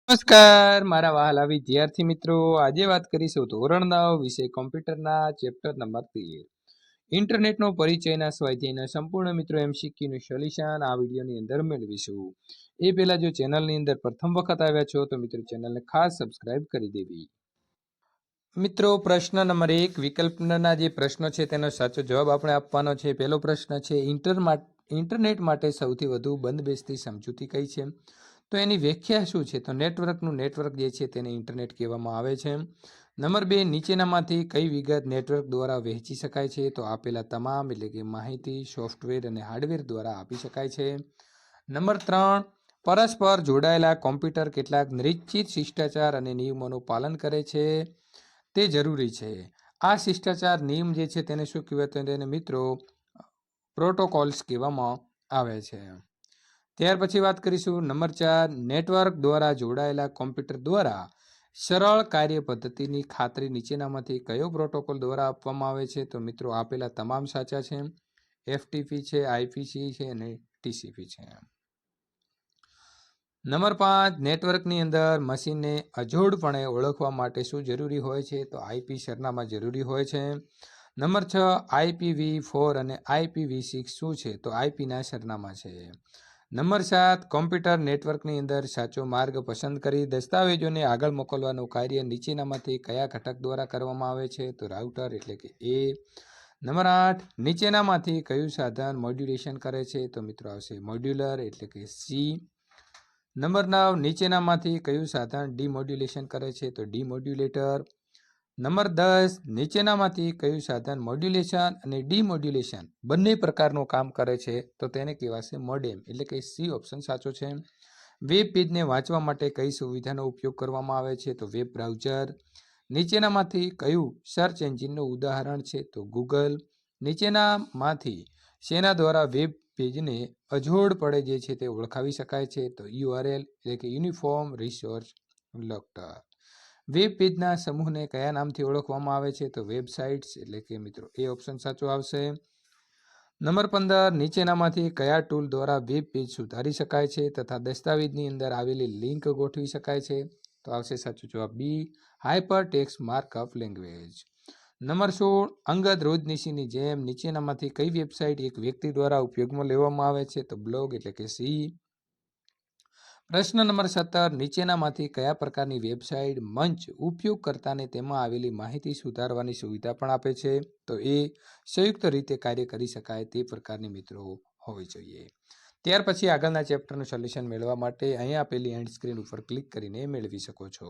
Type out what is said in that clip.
નમસ્કાર મારા વહાલા વિદ્યાર્થી મિત્રો, આજે વાત કરીશું ધોરણ 9 વિષય કોમ્પ્યુટરના ચેપ્ટર નંબર 13 ઇન્ટરનેટનો પરિચયના સ્વાધ્યાયના સંપૂર્ણ મિત્રો એમસીક્યુનું સોલ્યુશન આ વિડીયોની અંદર મેળવીશું. એ પહેલા જો ચેનલની અંદર પ્રથમ વખત આવ્યા છો તો મિત્રો ચેનલને ખાસ સબસ્ક્રાઇબ કરી દેવી. મિત્રો પ્રશ્ન નંબર 1 વિકલ્પના જે પ્રશ્નો છે તેનો સાચો જવાબ આપણે આપવાનો છે. પહેલો પ્રશ્ન છે ઇન્ટરનેટ માટે સૌથી વધુ બંધબેસતી સમજૂતી કઈ છે? તો એની વ્યાખ્યા શું છે? તો નેટવર્ક જે છે તેને ઇન્ટરનેટ કહેવામાં આવે છે. નંબર 2 નીચેનામાંથી કઈ વિગત નેટવર્ક દ્વારા વહેંચી શકાય છે? તો આપેલા તમામ એટલે કે માહિતી સોફ્ટવેર અને હાર્ડવેર દ્વારા આપી શકાય છે. નંબર 3 પરસ્પર જોડાયેલા કોમ્પ્યુટર કેટલાક નિશ્ચિત શિષ્ટાચાર અને નિયમોનું પાલન કરે છે તે જરૂરી છે. આ શિષ્ટાચાર નિયમ જે છે તેને શું કહેવાય? તો તેને મિત્રો પ્રોટોકોલ્સ કહેવામાં આવે છે. ત્યાર પછી વાત કરીશું નંબર 4 નેટવર્ક દ્વારા જોડાયેલા કોમ્પ્યુટર દ્વારા સરળ કાર્ય પદ્ધતિની ખાતરી નીચેનામાંથી કયો પ્રોટોકોલ દ્વારા આપવામાં આવે છે? તો મિત્રો આપેલા તમામ સાચા છે. એફટીપી છે, આઈપીસી છે અને ટીસીપી છે. નંબર 5 નેટવર્કની અંદર મશીનને અજોડપણે ઓળખવા માટે શું જરૂરી હોય છે? તો આઈપી સરનામા જરૂરી હોય છે. નંબર 6 IPv4 અને IPv6 શું છે? તો આઈપીના સરનામા છે. નંબર 7 કોમ્પ્યુટર નેટવર્કની અંદર સાચો માર્ગ પસંદ કરી દસ્તાવેજોને આગળ મોકલવાનું કાર્ય નીચેનામાંથી કયા ઘટક દ્વારા કરવામાં આવે છે? તો રાઉટર એટલે કે એ. નંબર 8 નીચેનામાંથી કયું સાધન મોડ્યુલેશન કરે છે? તો મિત્રો આવશે મોડ્યુલર એટલે કે સી. નંબર 9 નીચેનામાંથી કયું સાધન ડીમોડ્યુલેશન કરે છે? તો ડીમોડ્યુલેટર. નંબર 10 નીચેનામાંથી કયું સાધન મોડ્યુલેશન અને ડીમોડ્યુલેશન બંને પ્રકારનું કામ કરે છે? તો તેને કહેવાશે મોડેમ એટલે કે સી ઓપ્શન સાચો છે. વેબ પેજને વાંચવા માટે કઈ સુવિધાનો ઉપયોગ કરવામાં આવે છે? તો વેબ બ્રાઉઝર. નીચેનામાંથી કયું સર્ચ એન્જિનનું ઉદાહરણ છે? તો ગૂગલ. નીચેનામાંથી શેના દ્વારા વેબ પેજને અજોડપણે જે છે તે ઓળખાવી શકાય છે? તો યુઆરએલ એટલે કે યુનિફોર્મ રિસોર્સ લોકેટર. વેબ પેજના સમૂહને કયા નામથી ઓળખવામાં આવે છે? તો વેબસાઇટ્સ એટલે કે મિત્રો એ ઓપ્શન સાચો આવશે. નંબર 15 નીચેનામાંથી કયા ટૂલ દ્વારા વેબ પેજ સુધારી શકાય છે તથા દસ્તાવેજની અંદર આવેલી લિંક ગોઠવી શકાય છે? તો આવશે સાચો જવાબ B, hyper text markup language. Number 16 અંગત રોજનીશીની જેમ નીચેનામાંથી કઈ વેબસાઇટ એક વ્યક્તિ દ્વારા ઉપયોગમાં લેવામાં આવે છે? તો બ્લોગ એટલે કે સી. પ્રશ્ન નંબર 17 નીચેનામાંથી કયા પ્રકારની વેબસાઇટ મંચ ઉપયોગકર્તાને તેમાં આવેલી માહિતી સુધારવાની સુવિધા પણ આપે છે? તો એ સંયુક્ત રીતે કાર્ય કરી શકાય તે પ્રકારની મિત્રો હોવી જોઈએ. ત્યાર પછી આગળના ચેપ્ટરનું સોલ્યુશન મેળવવા માટે અહીંયા આપેલી એન્ડ સ્ક્રીન ઉપર ક્લિક કરીને મેળવી શકો છો.